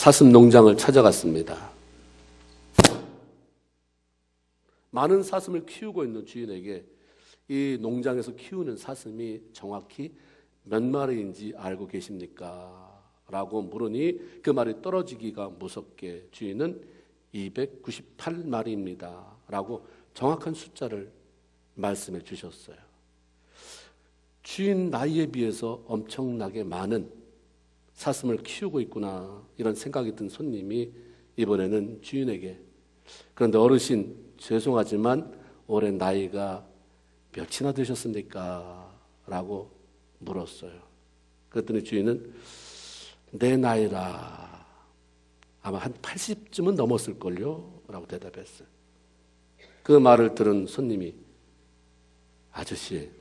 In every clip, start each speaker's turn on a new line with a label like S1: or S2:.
S1: 사슴 농장을 찾아갔습니다. 많은 사슴을 키우고 있는 주인에게 이 농장에서 키우는 사슴이 정확히 몇 마리인지 알고 계십니까? 라고 물으니 그 말이 떨어지기가 무섭게 주인은 298마리입니다. 라고 정확한 숫자를 말씀해 주셨어요. 주인 나이에 비해서 엄청나게 많은 사슴을 키우고 있구나 이런 생각이 든 손님이 이번에는 주인에게 그런데 어르신 죄송하지만 올해 나이가 몇이나 되셨습니까? 라고 물었어요. 그랬더니 주인은 내 나이라 아마 한 80쯤은 넘었을걸요? 라고 대답했어요. 그 말을 들은 손님이 아저씨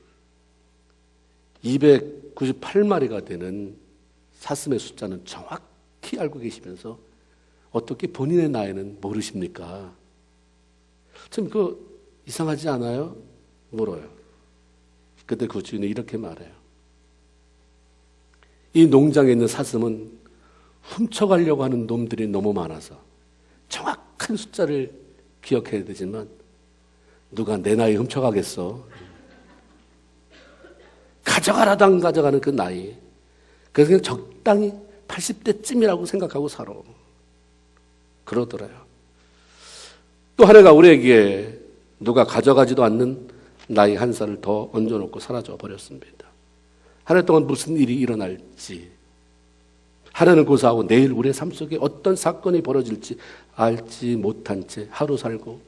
S1: 298마리가 되는 사슴의 숫자는 정확히 알고 계시면서 어떻게 본인의 나이는 모르십니까? 좀 이상하지 않아요? 물어요. 그때 그 주인이 이렇게 말해요. 이 농장에 있는 사슴은 훔쳐가려고 하는 놈들이 너무 많아서 정확한 숫자를 기억해야 되지만 누가 내 나이 훔쳐가겠어? 가져가라도 안 가져가는 그 나이. 그래서 그냥 적당히 80대쯤이라고 생각하고 살아. 그러더래요. 또 한 해가 우리에게 누가 가져가지도 않는 나이 한 살을 더 얹어놓고 사라져 버렸습니다. 한 해 동안 무슨 일이 일어날지, 한 해는 고사하고 내일 우리의 삶 속에 어떤 사건이 벌어질지 알지 못한 채 하루 살고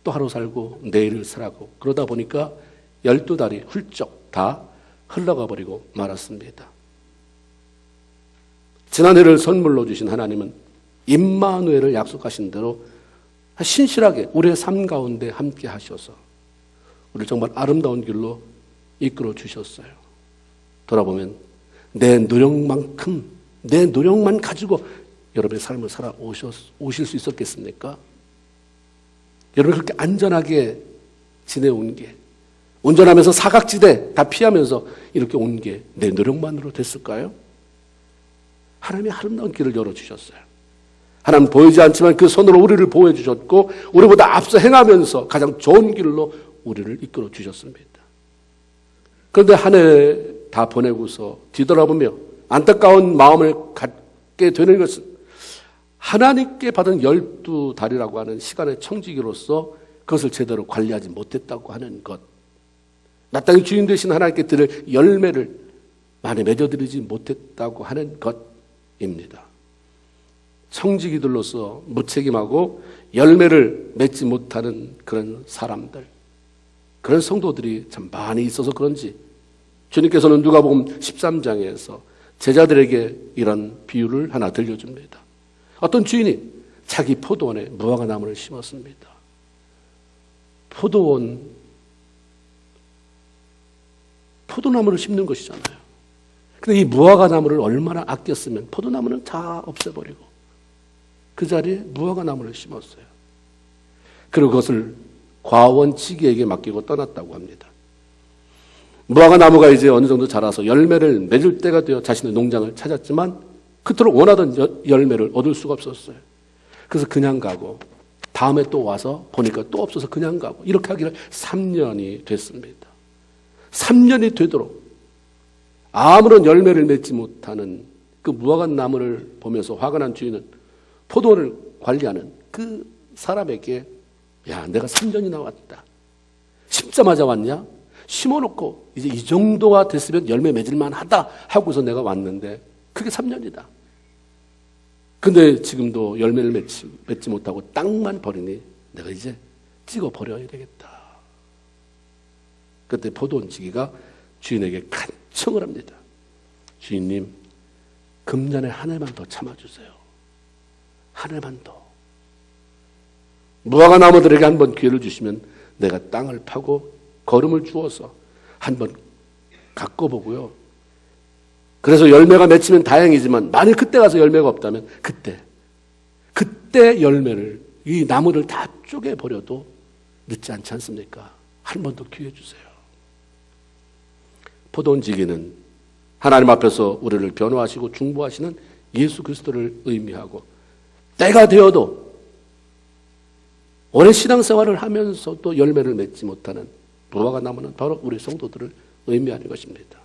S1: 또 하루 살고 내일을 살아고 그러다 보니까 12달이 훌쩍 다 흘러가 버리고 말았습니다. 지난해를 선물로 주신 하나님은 임마누엘을 약속하신 대로 신실하게 우리의 삶 가운데 함께 하셔서 우리를 정말 아름다운 길로 이끌어 주셨어요. 돌아보면 내 노력만큼 내 노력만 가지고 여러분의 삶을 살아 오실 수 있었겠습니까? 여러분 그렇게 안전하게 지내온 게 운전하면서 사각지대 다 피하면서 이렇게 온 게 내 노력만으로 됐을까요? 하나님이 아름다운 길을 열어주셨어요. 하나님 보이지 않지만 그 손으로 우리를 보호해 주셨고 우리보다 앞서 행하면서 가장 좋은 길로 우리를 이끌어 주셨습니다. 그런데 한 해 다 보내고서 뒤돌아보며 안타까운 마음을 갖게 되는 것은 하나님께 받은 12달이라고 하는 시간의 청지기로서 그것을 제대로 관리하지 못했다고 하는 것. 마땅히 주인 되신 하나님께 드릴 열매를 많이 맺어드리지 못했다고 하는 것입니다. 청지기들로서 무책임하고 열매를 맺지 못하는 그런 사람들, 그런 성도들이 참 많이 있어서 그런지 주님께서는 누가복음 13장에서 제자들에게 이런 비유를 하나 들려줍니다. 어떤 주인이 자기 포도원에 무화과 나무를 심었습니다. 포도나무를 심는 것이잖아요. 근데 이 무화과 나무를 얼마나 아꼈으면 포도나무는 다 없애버리고 그 자리에 무화과 나무를 심었어요. 그리고 그것을 과원치기에게 맡기고 떠났다고 합니다. 무화과 나무가 이제 어느 정도 자라서 열매를 맺을 때가 되어 자신의 농장을 찾았지만 그토록 원하던 열매를 얻을 수가 없었어요. 그래서 그냥 가고 다음에 또 와서 보니까 또 없어서 그냥 가고 이렇게 하기를 3년이 됐습니다. 3년이 되도록 아무런 열매를 맺지 못하는 그 무화과 나무를 보면서 화가 난 주인은 포도원을 관리하는 그 사람에게 야, 내가 3년이나 왔다. 심자마자 왔냐? 심어놓고 이제 이 정도가 됐으면 열매 맺을만 하다 하고서 내가 왔는데 그게 3년이다. 근데 지금도 열매를 맺지 못하고 땅만 버리니 내가 이제 찍어버려야 되겠다. 그때 포도원치기가 주인에게 간청을 합니다. 주인님, 금년에 한 해만 더 참아주세요. 한 해만 더. 무화과 나무들에게 한번 기회를 주시면 내가 땅을 파고 거름을 주어서 한번 가꿔보고요. 그래서 열매가 맺히면 다행이지만 만일 그때 가서 열매가 없다면 그때 열매를 이 나무를 다 쪼개버려도 늦지 않지 않습니까? 한 번 더 기회 주세요. 포도원지기는 하나님 앞에서 우리를 변호하시고 중보하시는 예수 그리스도를 의미하고, 때가 되어도 오랜 신앙생활을 하면서 또 열매를 맺지 못하는 무화과 나무는 바로 우리 성도들을 의미하는 것입니다.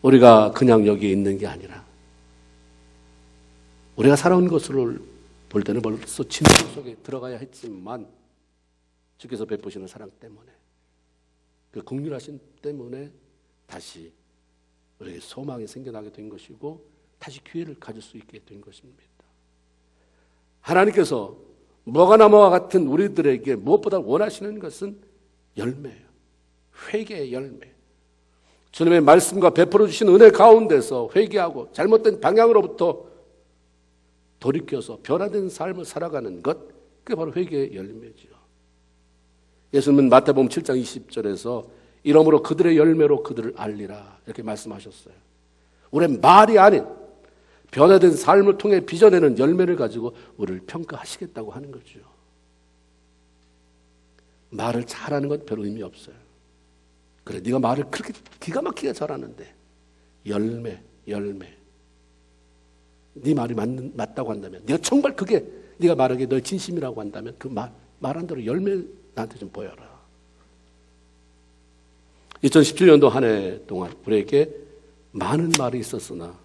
S1: 우리가 그냥 여기에 있는 게 아니라 우리가 살아온 것을 볼 때는 벌써 진동 속에 들어가야 했지만 주께서 베푸시는 사랑 때문에, 그 긍휼하심 때문에 다시 우리에게 소망이 생겨나게 된 것이고 다시 기회를 가질 수 있게 된 것입니다. 하나님께서 무화과나무와 같은 우리들에게 무엇보다 원하시는 것은 열매예요. 회개의 열매. 주님의 말씀과 베풀어 주신 은혜 가운데서 회개하고 잘못된 방향으로부터 돌이켜서 변화된 삶을 살아가는 것, 그게 바로 회개의 열매죠. 예수님은 마태복음 7장 20절에서 이러므로 그들의 열매로 그들을 알리라 이렇게 말씀하셨어요. 우리의 말이 아닌 변화된 삶을 통해 빚어내는 열매를 가지고 우리를 평가하시겠다고 하는 거죠. 말을 잘하는 건 별 의미 없어요. 그래, 네가 말을 그렇게 기가 막히게 잘하는데 열매 네 말이 맞다고 한다면, 네가 정말 그게 네가 말하기에 너의 진심이라고 한다면 그 말한 대로 열매 나한테 좀 보여라. 2017년도 한 해 동안 우리에게 많은 말이 있었으나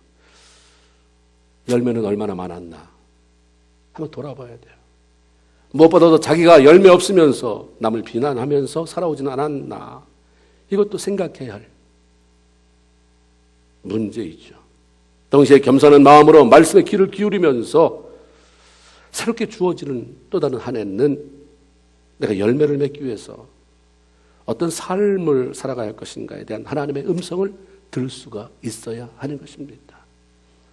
S1: 열매는 얼마나 많았나 한번 돌아봐야 돼요. 무엇보다도 자기가 열매 없으면서 남을 비난하면서 살아오지는 않았나, 이것도 생각해야 할 문제이죠. 동시에 겸손한 마음으로 말씀에 귀를 기울이면서 새롭게 주어지는 또 다른 한 해는 내가 열매를 맺기 위해서 어떤 삶을 살아가야 할 것인가에 대한 하나님의 음성을 들을 수가 있어야 하는 것입니다.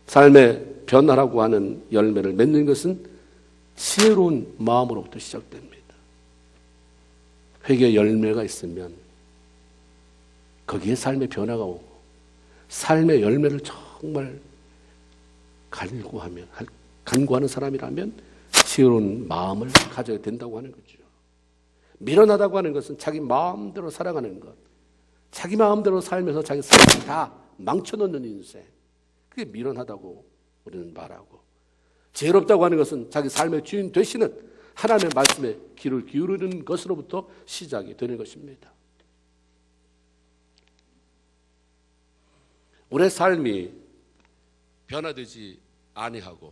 S1: 삶의 변화라고 하는 열매를 맺는 것은 지혜로운 마음으로부터 시작됩니다. 회개의 열매가 있으면 거기에 삶의 변화가 오고, 삶의 열매를 정말 간구하는 사람이라면 지혜로운 마음을 가져야 된다고 하는 거죠. 미련하다고 하는 것은 자기 마음대로 살아가는 것, 자기 마음대로 살면서 자기 삶을 다 망쳐놓는 인생, 그게 미련하다고 우리는 말하고, 지혜롭다고 하는 것은 자기 삶의 주인 되시는 하나님의 말씀에 귀를 기울이는 것으로부터 시작이 되는 것입니다. 우리의 삶이 변화되지 아니하고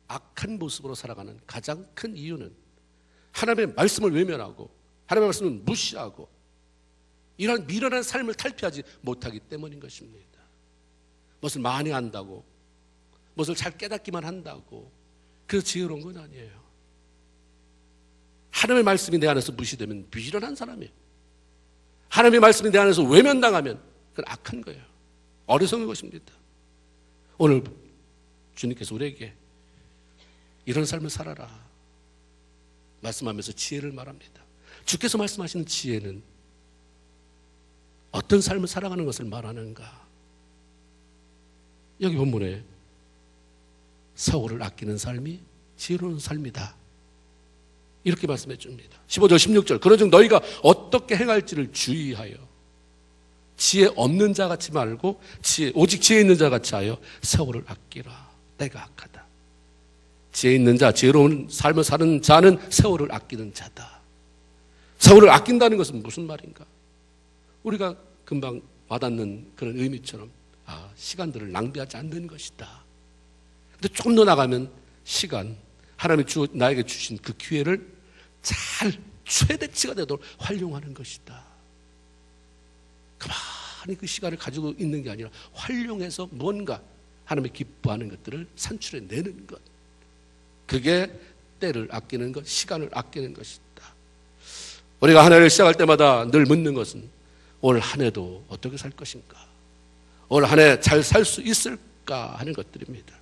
S1: 악한 모습으로 살아가는 가장 큰 이유는 하나님의 말씀을 외면하고 하나님의 말씀을 무시하고 이런 미련한 삶을 탈피하지 못하기 때문인 것입니다. 무엇을 많이 안다고, 무엇을 잘 깨닫기만 한다고 그래서 지혜로운 건 아니에요. 하나님의 말씀이 내 안에서 무시되면 미련한 사람이에요. 하나님의 말씀이 내 안에서 외면당하면 그건 악한 거예요. 어리석은 것입니다. 오늘 주님께서 우리에게 이런 삶을 살아라 말씀하면서 지혜를 말합니다. 주께서 말씀하시는 지혜는 어떤 삶을 살아가는 것을 말하는가? 여기 본문에 세월을 아끼는 삶이 지혜로운 삶이다 이렇게 말씀해 줍니다. 15절 16절 그런즉 너희가 어떻게 행할지를 주의하여 지혜 없는 자 같이 말고 오직 지혜 있는 자 같이 하여 세월을 아끼라. 때가 악하다. 지혜 있는 자, 지혜로운 삶을 사는 자는 세월을 아끼는 자다. 세월을 아낀다는 것은 무슨 말인가? 우리가 금방 와닿는 그런 의미처럼 시간들을 낭비하지 않는 것이다. 근데 조금 더 나가면 시간, 하나님이 나에게 주신 그 기회를 잘 최대치가 되도록 활용하는 것이다. 가만히 그 시간을 가지고 있는 게 아니라 활용해서 뭔가 하나님의 기뻐하는 것들을 산출해내는 것, 그게 때를 아끼는 것, 시간을 아끼는 것이다. 우리가 한 해를 시작할 때마다 늘 묻는 것은 올 한 해도 어떻게 살 것인가, 올 한 해 잘 살 수 있을까 하는 것들입니다.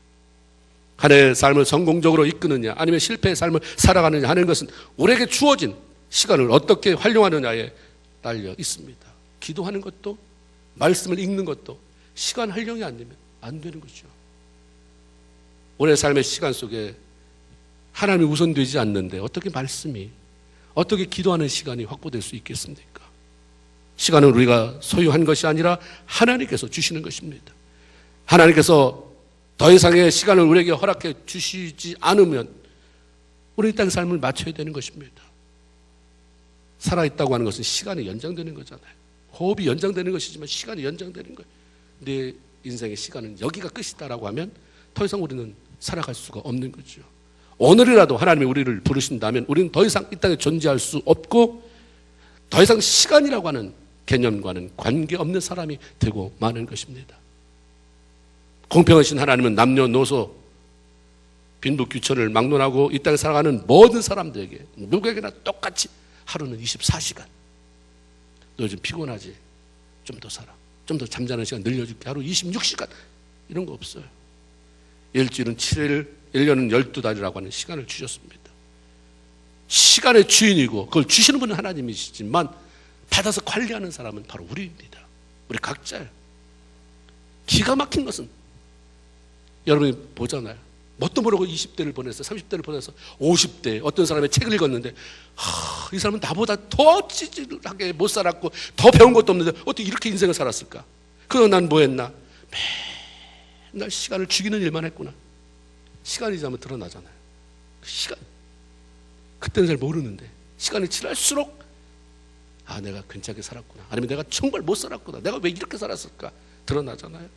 S1: 한 해의 삶을 성공적으로 이끄느냐 아니면 실패의 삶을 살아가느냐 하는 것은 우리에게 주어진 시간을 어떻게 활용하느냐에 달려 있습니다. 기도하는 것도 말씀을 읽는 것도 시간 활용이 안 되면 안 되는 거죠. 올해 삶의 시간 속에 하나님이 우선되지 않는데 어떻게 말씀이, 어떻게 기도하는 시간이 확보될 수 있겠습니까? 시간은 우리가 소유한 것이 아니라 하나님께서 주시는 것입니다. 하나님께서 더 이상의 시간을 우리에게 허락해 주시지 않으면 우리 이 땅의 삶을 맞춰야 되는 것입니다. 살아있다고 하는 것은 시간이 연장되는 거잖아요. 호흡이 연장되는 것이지만 시간이 연장되는 거예요. 내 인생의 시간은 여기가 끝이다라고 하면 더 이상 우리는 살아갈 수가 없는 거죠. 오늘이라도 하나님이 우리를 부르신다면 우리는 더 이상 이 땅에 존재할 수 없고 더 이상 시간이라고 하는 개념과는 관계없는 사람이 되고 마는 것입니다. 공평하신 하나님은 남녀노소 빈부귀천을 막론하고 이 땅에 살아가는 모든 사람들에게 누구에게나 똑같이 하루는 24시간. 너 요즘 피곤하지? 좀 더 살아. 좀 더 잠자는 시간 늘려줄게. 하루 26시간. 이런 거 없어요. 일주일은 7일, 1년은 12달이라고 하는 시간을 주셨습니다. 시간의 주인이고 그걸 주시는 분은 하나님이시지만 받아서 관리하는 사람은 바로 우리입니다. 우리 각자예요. 기가 막힌 것은 여러분이 보잖아요. 뭣도 모르고 20대를 보내서 30대를 보내서 50대 어떤 사람의 책을 읽었는데 이 사람은 나보다 더 찌질하게 못 살았고 더 배운 것도 없는데 어떻게 이렇게 인생을 살았을까? 그럼 난 뭐 했나? 맨날 시간을 죽이는 일만 했구나. 시간이 지나면 드러나잖아요. 시간. 그때는 잘 모르는데 시간이 지날수록 내가 괜찮게 살았구나. 아니면 내가 정말 못 살았구나. 내가 왜 이렇게 살았을까? 드러나잖아요.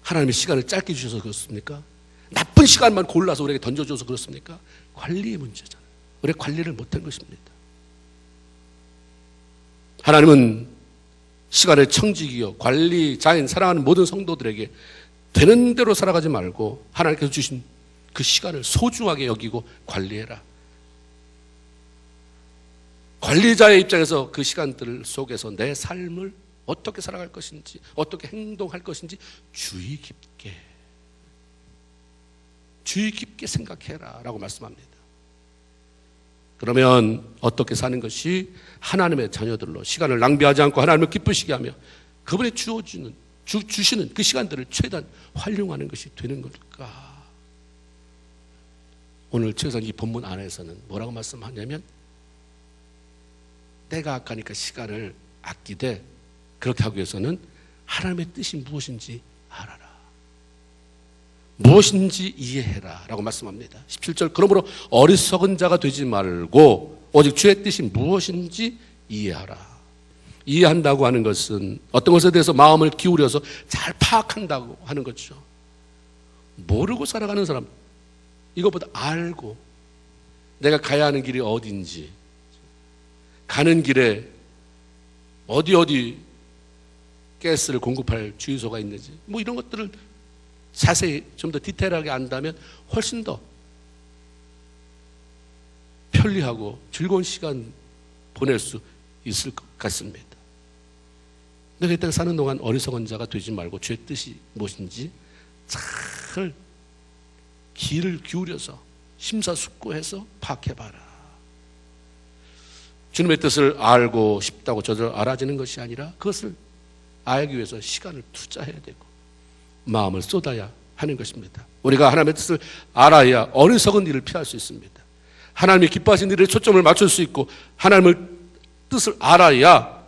S1: 하나님이 시간을 짧게 주셔서 그렇습니까? 나쁜 시간만 골라서 우리에게 던져줘서 그렇습니까? 관리의 문제잖아요. 우리가 관리를 못한 것입니다. 하나님은 시간의 청지기요 관리자인 사랑하는 모든 성도들에게 되는 대로 살아가지 말고 하나님께서 주신 그 시간을 소중하게 여기고 관리해라. 관리자의 입장에서 그 시간들 속에서 내 삶을 어떻게 살아갈 것인지 어떻게 행동할 것인지 주의 깊게 생각해라 라고 말씀합니다. 그러면 어떻게 사는 것이 하나님의 자녀들로 시간을 낭비하지 않고 하나님을 기쁘시게 하며 그분이 주시는 그 시간들을 최대한 활용하는 것이 되는 걸까? 오늘 최소한 이 본문 안에서는 뭐라고 말씀하냐면 때가 악하니까 시간을 아끼되 그렇게 하기 위해서는 하나님의 뜻이 무엇인지 알아라. 무엇인지 이해해라 라고 말씀합니다. 17절 그러므로 어리석은 자가 되지 말고 오직 주의 뜻이 무엇인지 이해하라. 이해한다고 하는 것은 어떤 것에 대해서 마음을 기울여서 잘 파악한다고 하는 거죠. 모르고 살아가는 사람 이것보다 알고 내가 가야 하는 길이 어딘지 가는 길에 어디 가스를 공급할 주유소가 있는지 뭐 이런 것들을 자세히 좀 더 디테일하게 안다면 훨씬 더 편리하고 즐거운 시간 보낼 수 있을 것 같습니다. 내가 이 땅에 사는 동안 어리석은 자가 되지 말고 주의 뜻이 무엇인지 잘 귀를 기울여서 심사숙고해서 파악해봐라. 주님의 뜻을 알고 싶다고 저절로 알아지는 것이 아니라 그것을 알기 위해서 시간을 투자해야 되고 마음을 쏟아야 하는 것입니다. 우리가 하나님의 뜻을 알아야 어리석은 일을 피할 수 있습니다. 하나님이 기뻐하시는 일에 초점을 맞출 수 있고 하나님의 뜻을 알아야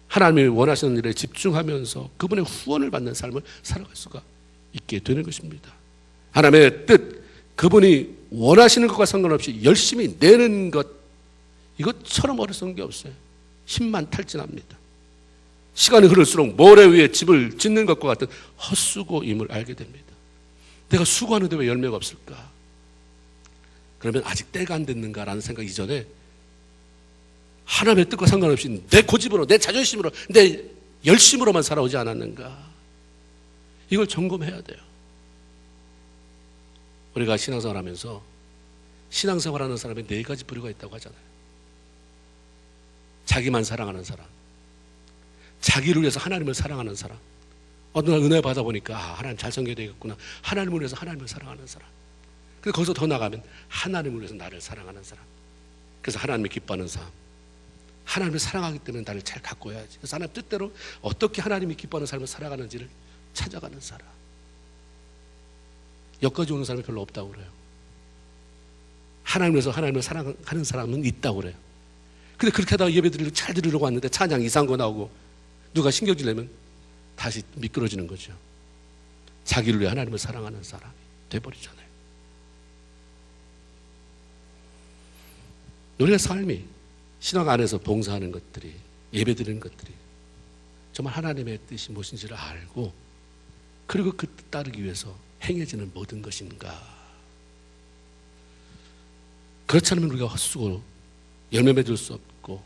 S1: 하나님이 원하시는 일에 집중하면서 그분의 후원을 받는 삶을 살아갈 수가 있게 되는 것입니다. 하나님의 뜻, 그분이 원하시는 것과 상관없이 열심히 내는 것 이것처럼 어리석은 게 없어요. 힘만 탈진합니다. 시간이 흐를수록 모래 위에 집을 짓는 것과 같은 헛수고임을 알게 됩니다. 내가 수고하는데 왜 열매가 없을까? 그러면 아직 때가 안 됐는가라는 생각 이전에 하나님의 뜻과 상관없이 내 고집으로 내 자존심으로 내 열심으로만 살아오지 않았는가? 이걸 점검해야 돼요. 우리가 신앙생활 하면서 신앙생활하는 사람의 4가지 부류가 있다고 하잖아요. 자기만 사랑하는 사람, 자기를 위해서 하나님을 사랑하는 사람, 어느 날 은혜 받아보니까 하나님 잘 섬겨야 되겠구나. 하나님을 위해서 하나님을 사랑하는 사람. 그래서 거기서 더 나가면 하나님을 위해서 나를 사랑하는 사람. 그래서 하나님이 기뻐하는 사람. 하나님을 사랑하기 때문에 나를 잘 가꿔야지. 그래서 하나님 뜻대로 어떻게 하나님이 기뻐하는 삶을 살아가는지를 찾아가는 사람. 여기까지 오는 사람이 별로 없다고 그래요. 하나님을 위해서 하나님을 사랑하는 사람은 있다고 그래요. 근데 그렇게 하다가 예배 드리려고 잘 드리려고 왔는데 찬양 이상한 거 나오고 누가 신경질 내면 다시 미끄러지는 거죠. 자기를 위해 하나님을 사랑하는 사람이 돼버리잖아요. 우리의 삶이 신앙 안에서 봉사하는 것들이, 예배드리는 것들이 정말 하나님의 뜻이 무엇인지를 알고 그리고 그 뜻 따르기 위해서 행해지는 모든 것인가. 그렇지 않으면 우리가 헛수고 열매 맺을 수 없고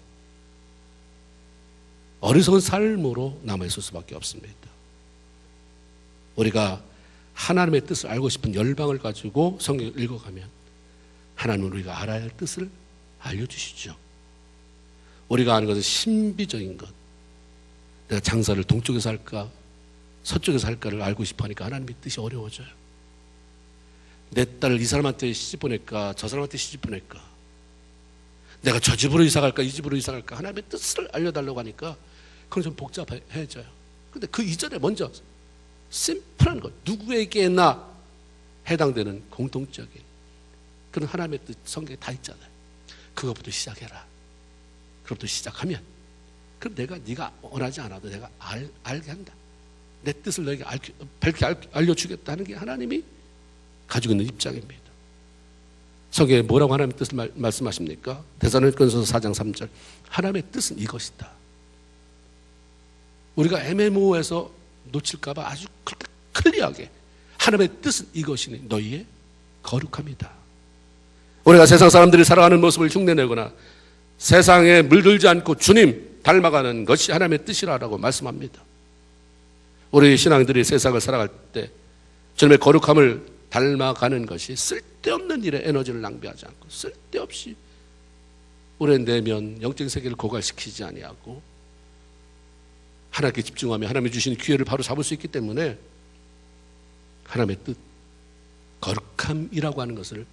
S1: 어리석은 삶으로 남아있을 수밖에 없습니다. 우리가 하나님의 뜻을 알고 싶은 열방을 가지고 성경을 읽어가면 하나님은 우리가 알아야 할 뜻을 알려주시죠. 우리가 아는 것은 신비적인 것, 내가 장사를 동쪽에서 할까 서쪽에서 할까를 알고 싶어 하니까 하나님의 뜻이 어려워져요. 내 딸을 이 사람한테 시집 보낼까 저 사람한테 시집 보낼까, 내가 저 집으로 이사 갈까 이 집으로 이사 갈까, 하나님의 뜻을 알려달라고 하니까 그건 좀 복잡해져요. 근데 그 이전에 먼저 심플한 것, 누구에게나 해당되는 공통적인 그런 하나님의 뜻 성경에 다 있잖아요. 그것부터 시작해라. 그것부터 시작하면 그럼 네가 원하지 않아도 내가 알게 한다. 내 뜻을 너에게 밝게 알려주겠다는 게 하나님이 가지고 있는 입장입니다. 성경에 뭐라고 하나님의 뜻을 말씀하십니까? 데살로니가전서 4장 3절, 하나님의 뜻은 이것이다. 우리가 애매모호해서 놓칠까 봐 아주 그렇게 클리어하게 하나님의 뜻은 이것이니 너희의 거룩함이다. 우리가 세상 사람들이 살아가는 모습을 흉내내거나 세상에 물들지 않고 주님 닮아가는 것이 하나님의 뜻이라고 말씀합니다. 우리 신앙들이 세상을 살아갈 때 주님의 거룩함을 닮아가는 것이 쓸데없는 일에 에너지를 낭비하지 않고 쓸데없이 우리의 내면 영적인 세계를 고갈시키지 아니하고 하나님께 집중하며 하나님이 주신 기회를 바로 잡을 수 있기 때문에 하나님의 뜻, 거룩함이라고 하는 것을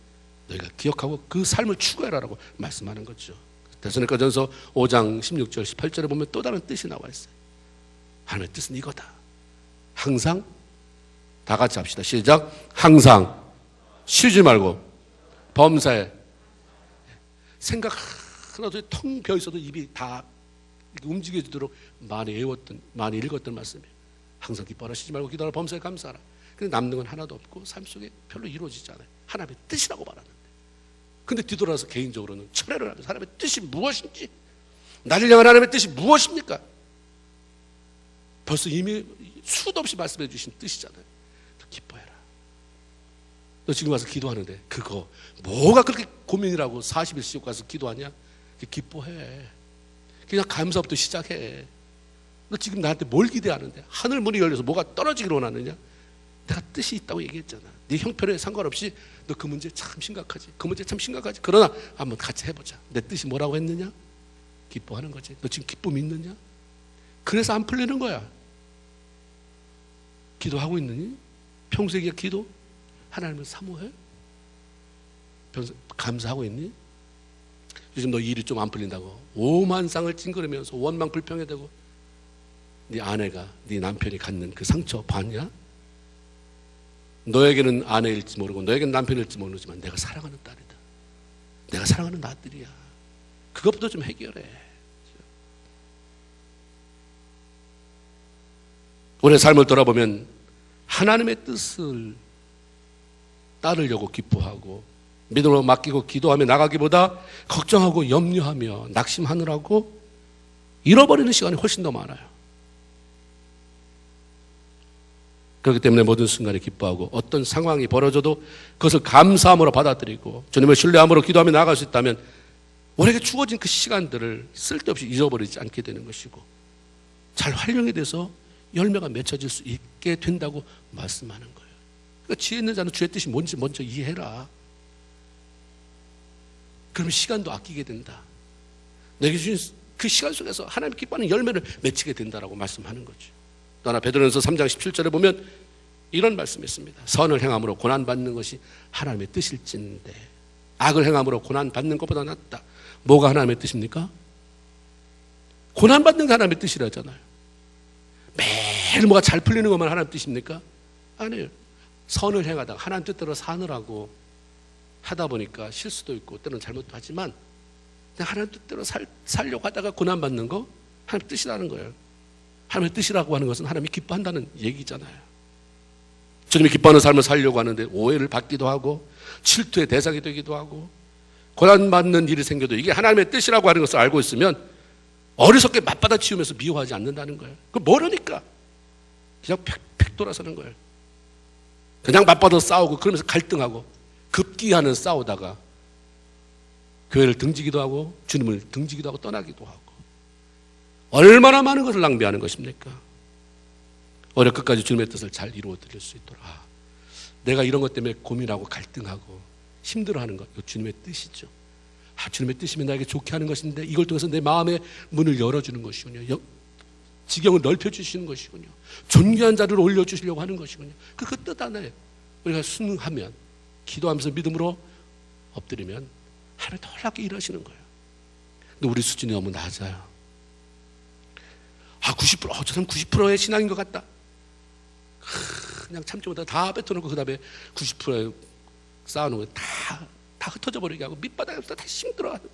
S1: 너희가 기억하고 그 삶을 추구해라라고 말씀하는 거죠. 데살로니가전서 5장 16절 18절에 보면 또 다른 뜻이 나와 있어요. 하나님의 뜻은 이거다. 항상 다 같이 합시다. 시작. 항상 쉬지 말고 범사에, 생각 하나도 텅 비어 있어도 입이 다 움직여지도록 많이 외웠던, 많이 읽었던 말씀이에요. 항상 기뻐하라, 쉬지 말고 기도하라, 범사에 감사하라. 근데 남는 건 하나도 없고 삶 속에 별로 이루어지지 않아요. 하나님의 뜻이라고 말하는데, 근데 뒤돌아서 개인적으로는 철회를 하면서 하나님의 뜻이 무엇인지, 나를 향한 하나님의 뜻이 무엇입니까? 벌써 이미 수도 없이 말씀해 주신 뜻이잖아요. 기뻐해라. 너 지금 와서 기도하는데 그거 뭐가 그렇게 고민이라고 40일 씩 가서 기도하냐? 기뻐해. 그냥 감사부터 시작해. 너 지금 나한테 뭘 기대하는데? 하늘 문이 열려서 뭐가 떨어지기로 원하느냐? 내가 뜻이 있다고 얘기했잖아. 네 형편에 상관없이 너 그 문제 참 심각하지. 그 문제 참 심각하지. 그러나 한번 같이 해보자. 내 뜻이 뭐라고 했느냐? 기뻐하는 거지. 너 지금 기쁨이 있느냐? 그래서 안 풀리는 거야. 기도하고 있느니? 평소에 기도? 하나님을 사모해? 감사하고 있니? 요즘 너 일이 좀 안 풀린다고 오만상을 찡그리면서 원망 불평해 대고 네 아내가, 네 남편이 갖는 그 상처 봤냐? 너에게는 아내일지 모르고 너에게는 남편일지 모르지만 내가 사랑하는 딸이다. 내가 사랑하는 아들이야. 그것부터 좀 해결해. 우리의 삶을 돌아보면 하나님의 뜻을 따르려고 기뻐하고 믿음으로 맡기고 기도하며 나가기보다 걱정하고 염려하며 낙심하느라고 잃어버리는 시간이 훨씬 더 많아요. 그렇기 때문에 모든 순간에 기뻐하고 어떤 상황이 벌어져도 그것을 감사함으로 받아들이고 주님을 신뢰함으로 기도하며 나아갈 수 있다면 우리에게 주어진 그 시간들을 쓸데없이 잊어버리지 않게 되는 것이고 잘 활용이 돼서 열매가 맺혀질 수 있게 된다고 말씀하는 거예요. 그러니까 지혜 있는 자는 주의 뜻이 뭔지 먼저 이해해라. 그러면 시간도 아끼게 된다. 내게 주신 그 시간 속에서 하나님 기뻐하는 열매를 맺히게 된다라고 말씀하는 거죠. 또 하나 베드로전서 3장 17절에 보면 이런 말씀이 있습니다. 선을 행함으로 고난받는 것이 하나님의 뜻일진데 악을 행함으로 고난받는 것보다 낫다. 뭐가 하나님의 뜻입니까? 고난받는 게 하나님의 뜻이라잖아요. 매일 뭐가 잘 풀리는 것만 하나님 뜻입니까? 아니에요. 선을 행하다가 하나님 뜻대로 사느라고 하다 보니까 실수도 있고 때로는 잘못도 하지만 하나님 뜻대로 살려고 하다가 고난받는 거 하나님 뜻이라는 거예요. 하나님의 뜻이라고 하는 것은 하나님이 기뻐한다는 얘기잖아요. 주님이 기뻐하는 삶을 살려고 하는데 오해를 받기도 하고 질투의 대상이 되기도 하고 고난받는 일이 생겨도 이게 하나님의 뜻이라고 하는 것을 알고 있으면 어리석게 맞받아치우면서 미워하지 않는다는 거예요. 그 모르니까 그냥 팩 돌아서는 거예요. 그냥 맞받아 싸우고 그러면서 갈등하고 급기야는 싸우다가 교회를 등지기도 하고 주님을 등지기도 하고 떠나기도 하고 얼마나 많은 것을 낭비하는 것입니까? 오히려 끝까지 주님의 뜻을 잘 이루어 드릴 수 있도록 내가 이런 것 때문에 고민하고 갈등하고 힘들어하는 것, 이거 주님의 뜻이죠. 주님의 뜻이면 나에게 좋게 하는 것인데 이걸 통해서 내 마음의 문을 열어주는 것이군요. 지경을 넓혀주시는 것이군요. 존귀한 자리를 올려주시려고 하는 것이군요. 그 뜻 안에 우리가 순응하면 기도하면서 믿음으로 엎드리면 하나님 더 놀랍게 일하시는 거예요. 근데 우리 수준이 너무 낮아요. 90%, 저 사람 90%의 신앙인 것 같다. 그냥 참지 못하고 다 뱉어놓고 그 다음에 90%에 쌓아놓은 거 다 흩어져 버리게 하고 밑바닥에 다 힘들어하는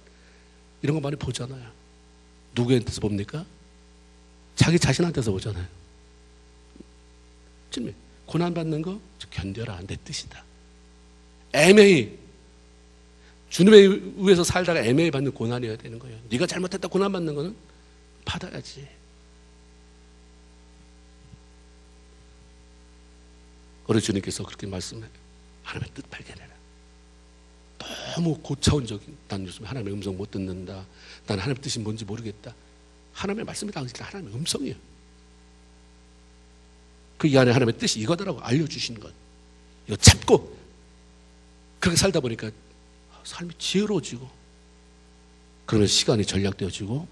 S1: 이런 거 많이 보잖아요. 누구한테서 봅니까? 자기 자신한테서 보잖아요. 주님, 고난받는 거 견뎌라. 내 뜻이다. 애매히 주님의 위해서 살다가 애매히 받는 고난이어야 되는 거예요. 네가 잘못했다 고난받는 거는 받아야지. 우리 주님께서 그렇게 말씀해요. 하나님의 뜻 발견해라. 너무 고차원적인, 난 요즘 하나님의 음성 못 듣는다, 난 하나님의 뜻이 뭔지 모르겠다. 하나님의 말씀이 당신 하나님의 음성이에요. 그 이 안에 하나님의 뜻이 이거다라고 알려주신 것, 이거 찾고 그렇게 살다 보니까 삶이 지혜로워지고 그러면 시간이 전략되어지고,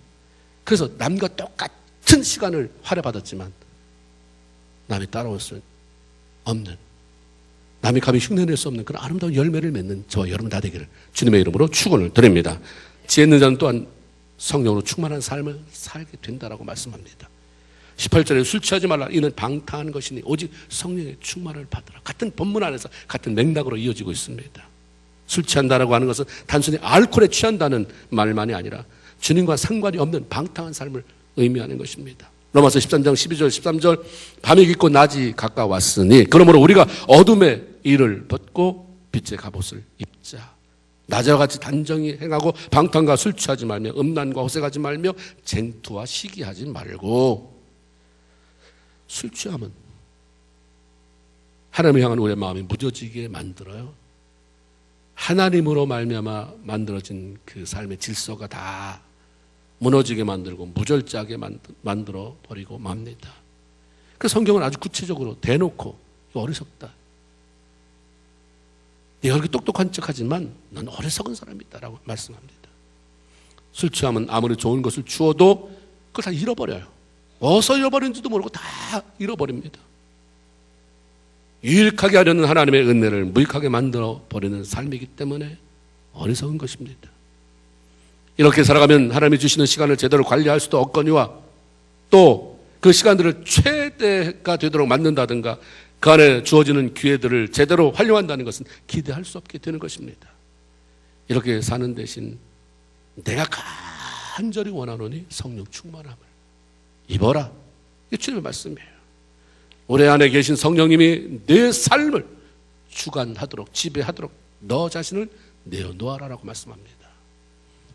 S1: 그래서 남과 똑같은 시간을 할애받았지만 남이 따라올 수 없는, 남이 감히 흉내낼 수 없는 그런 아름다운 열매를 맺는 저와 여러분 다 되기를 주님의 이름으로 축원을 드립니다. 지혜 있는 자는 또한 성령으로 충만한 삶을 살게 된다라고 말씀합니다. 18절에 술 취하지 말라. 이는 방탕한 것이니 오직 성령의 충만을 받으라. 같은 본문 안에서 같은 맥락으로 이어지고 있습니다. 술 취한다라고 하는 것은 단순히 알코올에 취한다는 말만이 아니라 주님과 상관이 없는 방탕한 삶을 의미하는 것입니다. 로마서 13장 12절 13절 밤이 깊고 낮이 가까웠으니 그러므로 우리가 어둠의 일을 벗고 빛의 갑옷을 입자. 낮에와 같이 단정히 행하고 방탕과 술 취하지 말며 음란과 호색하지 말며 쟁투와 시기하지 말고. 술 취하면 하나님을 향한 우리의 마음이 무뎌지게 만들어요. 하나님으로 말미암아 만들어진 그 삶의 질서가 다 무너지게 만들고 무절제하게 만들어 버리고 맙니다. 그 성경은 아주 구체적으로 대놓고 이거 어리석다. 네가 그렇게 똑똑한 척하지만 넌 어리석은 사람이다 라고 말씀합니다. 술 취하면 아무리 좋은 것을 주어도 그걸 다 잃어버려요. 어디서 잃어버린지도 모르고 다 잃어버립니다. 유익하게 하려는 하나님의 은혜를 무익하게 만들어 버리는 삶이기 때문에 어리석은 것입니다. 이렇게 살아가면 하나님이 주시는 시간을 제대로 관리할 수도 없거니와 또 그 시간들을 최대가 되도록 만든다든가 그 안에 주어지는 기회들을 제대로 활용한다는 것은 기대할 수 없게 되는 것입니다. 이렇게 사는 대신 내가 간절히 원하노니 성령 충만함을 입어라. 이게 주님의 말씀이에요. 우리 안에 계신 성령님이 내 삶을 주관하도록 지배하도록 너 자신을 내어놓아라라고 말씀합니다.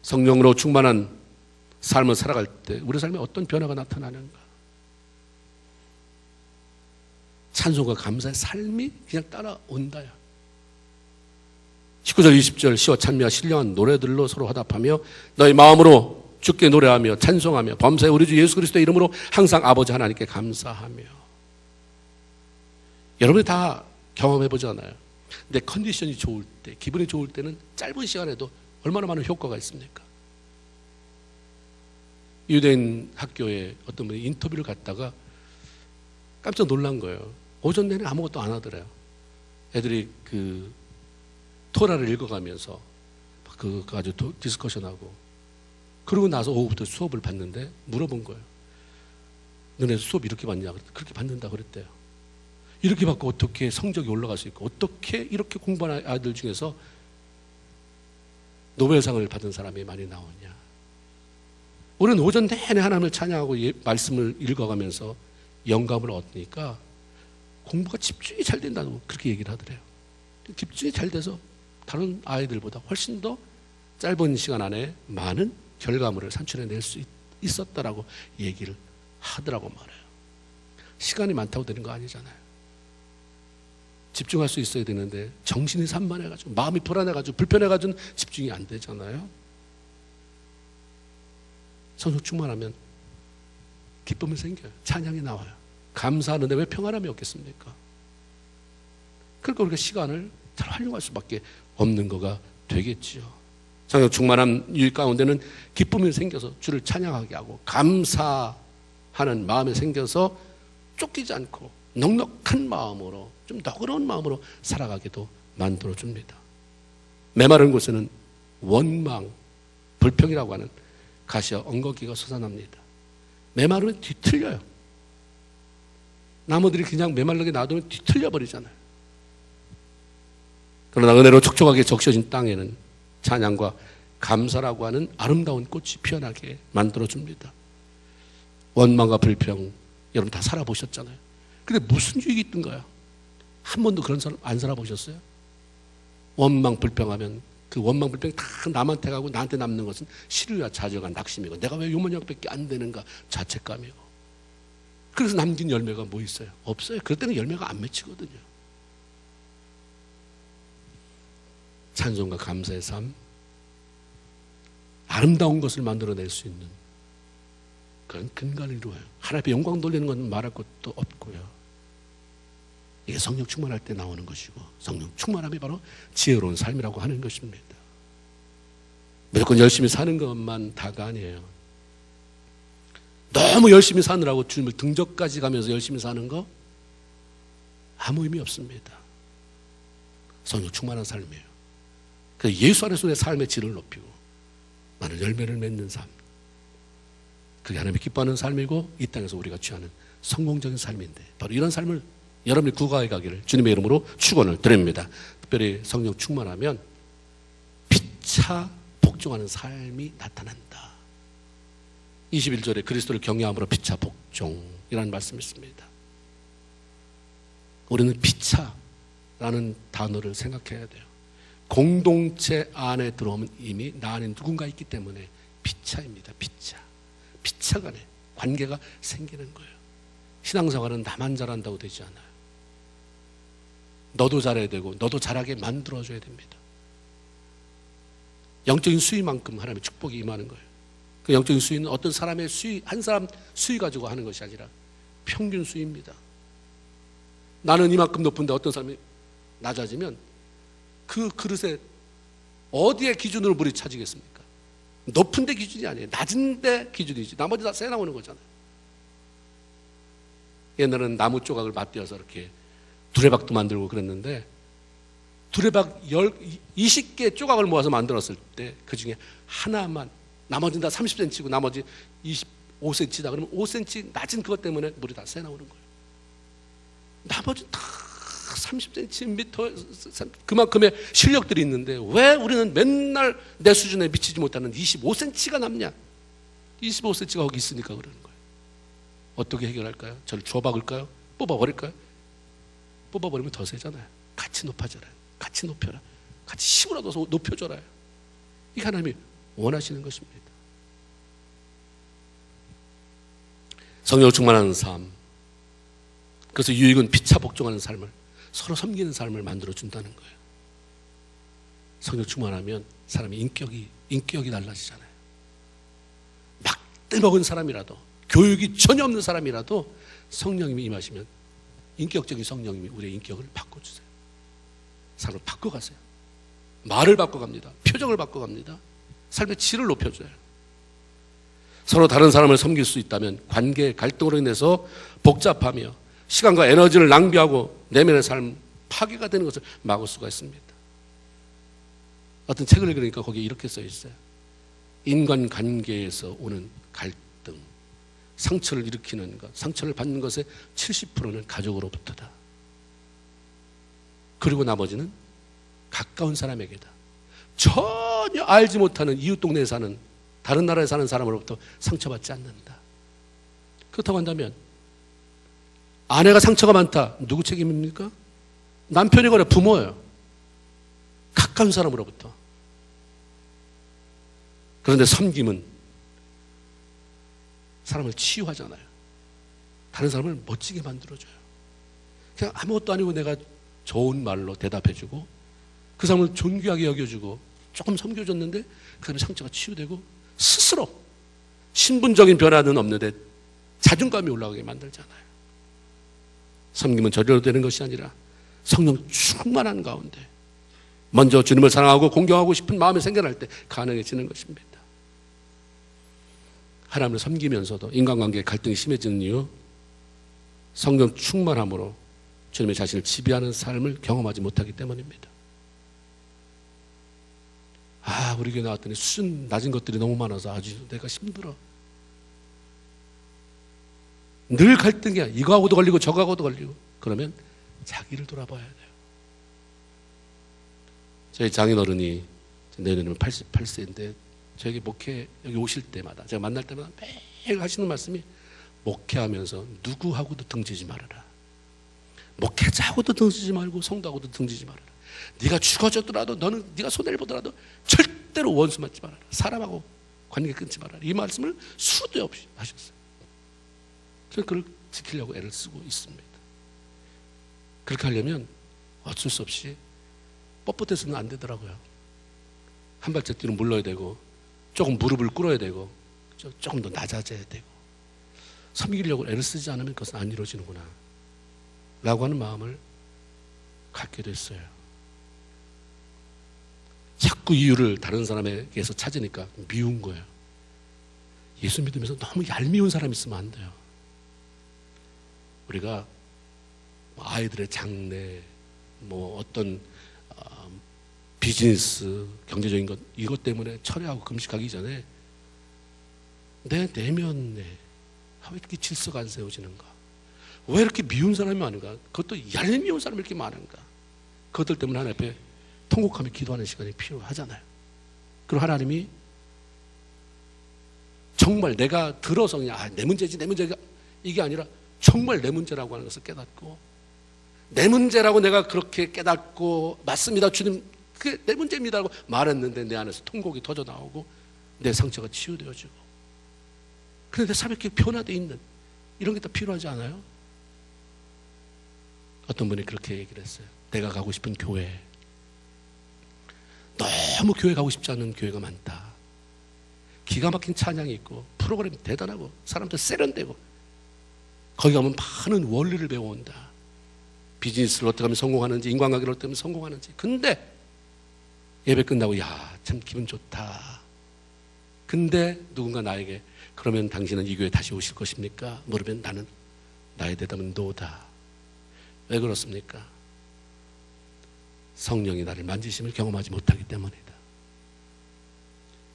S1: 성령으로 충만한 삶을 살아갈 때 우리 삶에 어떤 변화가 나타나는가? 찬송과 감사의 삶이 그냥 따라온다야. 19절 20절 시와 찬미와 신령한 노래들로 서로 화답하며 너희 마음으로 주께 노래하며 찬송하며 범사에 우리 주 예수 그리스도의 이름으로 항상 아버지 하나님께 감사하며. 여러분이 다 경험해보잖아요. 근데 컨디션이 좋을 때, 기분이 좋을 때는 짧은 시간에도 얼마나 많은 효과가 있습니까? 유대인 학교에 어떤 분이 인터뷰를 갔다가 깜짝 놀란 거예요. 오전 내내 아무것도 안 하더래요. 애들이 그 토라를 읽어가면서 그 아주 디스커션하고 그러고 나서 오후부터 수업을 받는데 물어본 거예요. 너네 수업 이렇게 받냐? 그렇게 받는다 그랬대요. 이렇게 받고 어떻게 성적이 올라갈 수 있고 어떻게 이렇게 공부하는 아이들 중에서 노벨상을 받은 사람이 많이 나오냐? 우리는 오전 내내 하나님을 찬양하고 말씀을 읽어가면서 영감을 얻으니까 공부가 집중이 잘 된다고 그렇게 얘기를 하더래요. 집중이 잘 돼서 다른 아이들보다 훨씬 더 짧은 시간 안에 많은 결과물을 산출해낼 수 있었다라고 얘기를 하더라고 말해요. 시간이 많다고 되는 거 아니잖아요. 집중할 수 있어야 되는데 정신이 산만해가지고 마음이 불안해가지고 불편해가지고 집중이 안 되잖아요. 성령 충만하면 기쁨이 생겨요. 찬양이 나와요. 감사하는데 왜 평안함이 없겠습니까? 그러니까 우리가 시간을 잘 활용할 수밖에 없는 거가 되겠지요. 성령 충만함 유익 가운데는 기쁨이 생겨서 주를 찬양하게 하고 감사하는 마음이 생겨서 쫓기지 않고 넉넉한 마음으로 좀 너그러운 마음으로 살아가게도 만들어줍니다. 메마른 곳에는 원망, 불평이라고 하는 가시와 엉겅퀴가 솟아납니다. 메마르면 뒤틀려요. 나무들이 그냥 메말르게 놔두면 뒤틀려 버리잖아요. 그러나 은혜로 촉촉하게 적셔진 땅에는 찬양과 감사라고 하는 아름다운 꽃이 피어나게 만들어줍니다. 원망과 불평, 여러분 다 살아보셨잖아요. 근데 무슨 유익이 있던가요? 한 번도 그런 사람 안 살아보셨어요? 원망, 불평하면 그 원망, 불평이 다 남한테 가고 나한테 남는 것은 시류와 자저가 낙심이고 내가 왜 요 모양밖에 안 되는가 자책감이고, 그래서 남긴 열매가 뭐 있어요? 없어요. 그럴 때는 열매가 안 맺히거든요. 찬송과 감사의 삶, 아름다운 것을 만들어낼 수 있는 그런 근간을 이루어요. 하나님의 영광 돌리는 건 말할 것도 없고요. 이게 성령 충만할 때 나오는 것이고, 성령 충만함이 바로 지혜로운 삶이라고 하는 것입니다. 무조건 열심히 사는 것만 다가 아니에요. 너무 열심히 사느라고 주님을 등적까지 가면서 열심히 사는 거 아무 의미 없습니다. 성령 충만한 삶이에요. 그래서 예수 안에서 내 삶의 질을 높이고 많은 열매를 맺는 삶, 그게 하나님이 기뻐하는 삶이고 이 땅에서 우리가 취하는 성공적인 삶인데, 바로 이런 삶을 여러분이 구가해 가기를 주님의 이름으로 축원을 드립니다. 특별히 성령 충만하면 피차 복종하는 삶이 나타난다. 21절에 그리스도를 경외함으로 피차 복종이라는 말씀이 있습니다. 우리는 피차라는 단어를 생각해야 돼요. 공동체 안에 들어오면 이미 나 안에 누군가 있기 때문에 피차입니다. 피차. 피차 간에 관계가 생기는 거예요. 신앙생활은 나만 잘한다고 되지 않아요. 너도 잘해야 되고 너도 잘하게 만들어줘야 됩니다. 영적인 수위만큼 하나님의 축복이 임하는 거예요. 그 영적인 수위는 어떤 사람의 수위, 한 사람 수위 가지고 하는 것이 아니라 평균 수위입니다. 나는 이만큼 높은데 어떤 사람이 낮아지면 그 그릇에 어디에 기준으로 물이 차지겠습니까? 높은 데 기준이 아니에요. 낮은 데 기준이지. 나머지 다 새 나오는 거잖아요. 옛날에는 나무 조각을 맞대어서 이렇게 두레박도 만들고 그랬는데, 두레박 20개 조각을 모아서 만들었을 때 그 중에 하나만, 나머지는 다 30cm고 나머지 25cm다 그러면 5cm 낮은 그것 때문에 물이 다 새 나오는 거예요. 나머지 다 30cm 그만큼의 실력들이 있는데 왜 우리는 맨날 내 수준에 미치지 못하는 25cm가 남냐? 25cm가 거기 있으니까 그러는 거예요. 어떻게 해결할까요? 저를 주워 박을까요? 뽑아버릴까요? 뽑아버리면 더 세잖아요. 같이 높아져라. 같이 높여라. 같이 힘을 얻어서 높여줘라. 이게 하나님이 원하시는 것입니다. 성령 충만하는 삶, 그래서 유익은 피차 복종하는 삶을, 서로 섬기는 삶을 만들어준다는 거예요. 성령 충만하면 사람의 인격이 달라지잖아요. 막 떼먹은 사람이라도, 교육이 전혀 없는 사람이라도 성령님이 임하시면 인격적인 성령님이 우리의 인격을 바꿔주세요. 사람을 바꿔가세요. 말을 바꿔갑니다. 표정을 바꿔갑니다. 삶의 질을 높여줘요. 서로 다른 사람을 섬길 수 있다면 관계의 갈등으로 인해서 복잡하며 시간과 에너지를 낭비하고 내면의 삶 파괴가 되는 것을 막을 수가 있습니다. 어떤 책을 읽으니까 거기에 이렇게 써 있어요. 인간관계에서 오는 갈등, 상처를 일으키는 것, 상처를 받는 것의 70%는 가족으로부터다. 그리고 나머지는 가까운 사람에게다. 전혀 알지 못하는 이웃 동네에 사는, 다른 나라에 사는 사람으로부터 상처받지 않는다. 그렇다고 한다면 아내가 상처가 많다. 누구 책임입니까? 남편이거나 부모예요. 가까운 사람으로부터. 그런데 섬김은 사람을 치유하잖아요. 다른 사람을 멋지게 만들어줘요. 그냥 아무것도 아니고 내가 좋은 말로 대답해주고 그 사람을 존귀하게 여겨주고 조금 섬겨줬는데 그 사람의 상처가 치유되고 스스로 신분적인 변화는 없는데 자존감이 올라가게 만들잖아요. 섬김은 저절로 되는 것이 아니라 성령 충만한 가운데 먼저 주님을 사랑하고 공경하고 싶은 마음이 생겨날 때 가능해지는 것입니다. 하나님을 섬기면서도 인간관계에 갈등이 심해지는 이유, 성령 충만함으로 주님의 자신을 지배하는 삶을 경험하지 못하기 때문입니다. 우리 교회 나왔더니 수준 낮은 것들이 너무 많아서 아주 내가 힘들어. 늘 갈등이야. 이거하고도 걸리고 저거하고도 걸리고. 그러면 자기를 돌아봐야 돼요. 저희 장인어른이 내년이면 88세인데 저에게 목회 여기 오실 때마다 제가 만날 때마다 매일 하시는 말씀이 목회하면서 누구하고도 등지지 말아라. 목회자하고도 등지지 말고 성도하고도 등지지 말아라. 네가 죽어졌더라도 너는 네가 손해를 보더라도 절대로 원수 맞지 말아라. 사람하고 관계 끊지 말아라. 이 말씀을 수도 없이 하셨어요. 저는 그걸 지키려고 애를 쓰고 있습니다. 그렇게 하려면 어쩔 수 없이 뻣뻣해서는 안 되더라고요. 한 발짝 뒤로 물러야 되고 조금 무릎을 꿇어야 되고 조금 더 낮아져야 되고 섬기려고 애를 쓰지 않으면 그것은 안 이루어지는구나 라고 하는 마음을 갖게 됐어요. 자꾸 이유를 다른 사람에게서 찾으니까 미운 거예요. 예수 믿으면서 너무 얄미운 사람이 있으면 안 돼요. 우리가 아이들의 장래, 어떤 비즈니스, 경제적인 것 이것 때문에 철회하고 금식하기 전에 내 내면에 왜 이렇게 질서가 안 세워지는가? 왜 이렇게 미운 사람이 많은가? 그것도 얄미운 사람이 이렇게 많은가? 그것들 때문에 하나님 앞에 통곡하며 기도하는 시간이 필요하잖아요. 그리고 하나님이 정말 내가 들어서 그냥 내 문제지 내 문제가 이게 아니라 정말 내 문제라고 하는 것을 깨닫고 내 문제라고 내가 그렇게 깨닫고 맞습니다 주님 그게 내 문제입니다라고 말했는데 내 안에서 통곡이 터져 나오고 내 상처가 치유되어지고 그런데 내 삶이 이렇게 변화되어 있는 이런 게 다 필요하지 않아요? 어떤 분이 그렇게 얘기를 했어요. 내가 가고 싶은 교회 너무 교회 가고 싶지 않은 교회가 많다. 기가 막힌 찬양이 있고 프로그램이 대단하고 사람들 세련되고 거기 가면 많은 원리를 배워온다. 비즈니스를 어떻게 하면 성공하는지 인간관계를 어떻게 하면 성공하는지. 근데 예배 끝나고 참 기분 좋다. 근데 누군가 나에게 그러면 당신은 이 교회 다시 오실 것입니까? 물으면 나의 대답은 노다. 왜 그렇습니까? 성령이 나를 만지심을 경험하지 못하기 때문이다.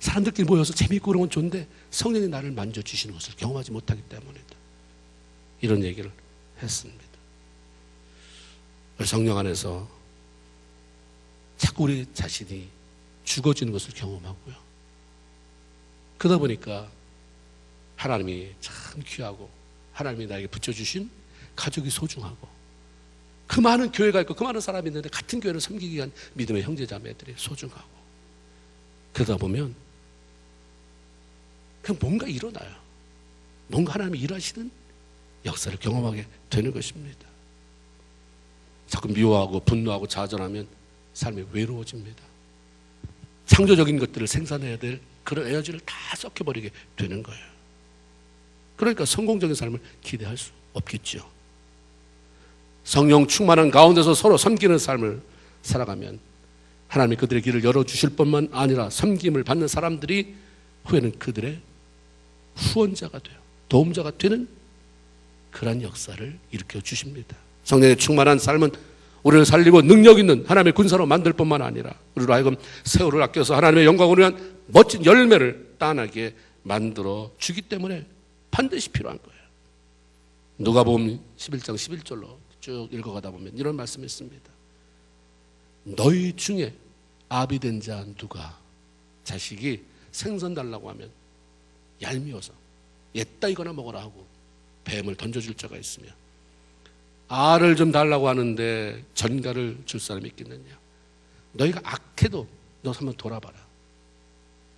S1: 사람들끼리 모여서 재미있고 그런 건 좋은데 성령이 나를 만져주시는 것을 경험하지 못하기 때문이다. 이런 얘기를 했습니다. 성령 안에서 자꾸 우리 자신이 죽어지는 것을 경험하고요. 그러다 보니까 하나님이 참 귀하고 하나님이 나에게 붙여주신 가족이 소중하고 그 많은 교회가 있고 그 많은 사람이 있는데 같은 교회를 섬기기 위한 믿음의 형제자매들이 소중하고 그러다 보면 그냥 뭔가 일어나요. 뭔가 하나님이 일하시는 역사를 경험하게 되는 것입니다. 자꾸 미워하고 분노하고 좌절하면 삶이 외로워집니다. 창조적인 것들을 생산해야 될 그런 에너지를 다 썩혀버리게 되는 거예요. 그러니까 성공적인 삶을 기대할 수 없겠죠. 성령 충만한 가운데서 서로 섬기는 삶을 살아가면 하나님이 그들의 길을 열어주실 뿐만 아니라 섬김을 받는 사람들이 후에는 그들의 후원자가 돼요. 도움자가 되는 그런 역사를 일으켜 주십니다. 성령의 충만한 삶은 우리를 살리고 능력 있는 하나님의 군사로 만들 뿐만 아니라 우리로 하여금 세월을 아껴서 하나님의 영광을 위한 멋진 열매를 따나게 만들어 주기 때문에 반드시 필요한 거예요. 누가복음 11장 11절로 쭉 읽어가다 보면 이런 말씀이 있습니다. 너희 중에 아비된 자 누가 자식이 생선 달라고 하면 얄미워서 옛다 이거나 먹어라 하고 뱀을 던져줄 자가 있으며 알을 좀 달라고 하는데 전갈을 줄 사람이 있겠느냐? 너희가 악해도 너 한번 돌아봐라.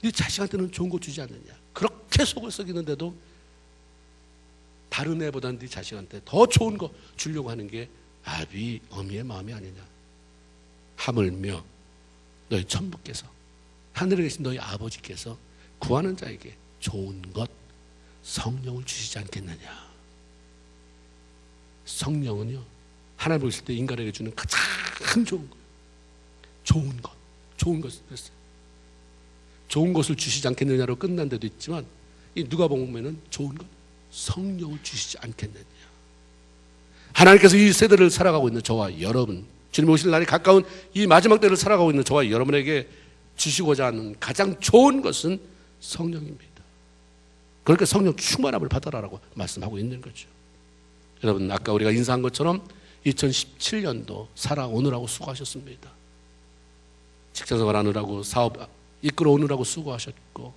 S1: 네 자식한테는 좋은 거 주지 않느냐? 그렇게 속을 썩이는데도 다른 애보다는 네 자식한테 더 좋은 거 주려고 하는 게 아비 어미의 마음이 아니냐? 하물며 너희 천부께서 하늘에 계신 너희 아버지께서 구하는 자에게 좋은 것 성령을 주시지 않겠느냐? 성령은요, 하나님 보실 때 인간에게 주는 가장 좋은 것, 좋은 것을 했어요. 좋은 것을 주시지 않겠느냐로 끝난 데도 있지만 이 누가복음에는 좋은 것 성령을 주시지 않겠느냐. 하나님께서 이 세대를 살아가고 있는 저와 여러분, 주님 오실 날이 가까운 이 마지막 때를 살아가고 있는 저와 여러분에게 주시고자 하는 가장 좋은 것은 성령입니다. 그러니까 성령 충만함을 받아라라고 말씀하고 있는 거죠. 여러분, 아까 우리가 인사한 것처럼 2017년도 살아오느라고 수고하셨습니다. 직장생활 하느라고 사업 이끌어오느라고 수고하셨고,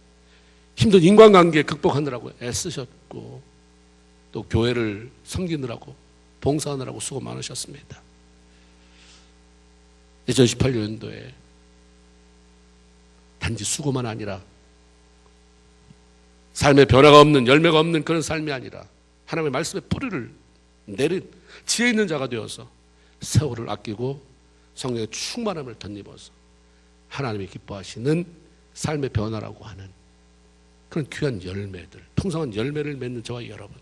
S1: 힘든 인간관계 극복하느라고 애쓰셨고, 또 교회를 섬기느라고 봉사하느라고 수고 많으셨습니다. 2018년도에 단지 수고만 아니라 삶의 변화가 없는, 열매가 없는 그런 삶이 아니라 하나님의 말씀의 뿌리를 내린 지혜 있는 자가 되어서 세월을 아끼고 성령의 충만함을 덧입어서 하나님이 기뻐하시는 삶의 변화라고 하는 그런 귀한 열매들, 풍성한 열매를 맺는 저와 여러분,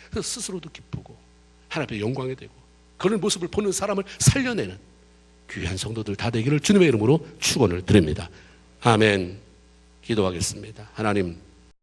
S1: 그래서 스스로도 기쁘고 하나님의 영광이 되고 그런 모습을 보는 사람을 살려내는 귀한 성도들 다 되기를 주님의 이름으로 축원을 드립니다. 아멘. 기도하겠습니다. 하나님,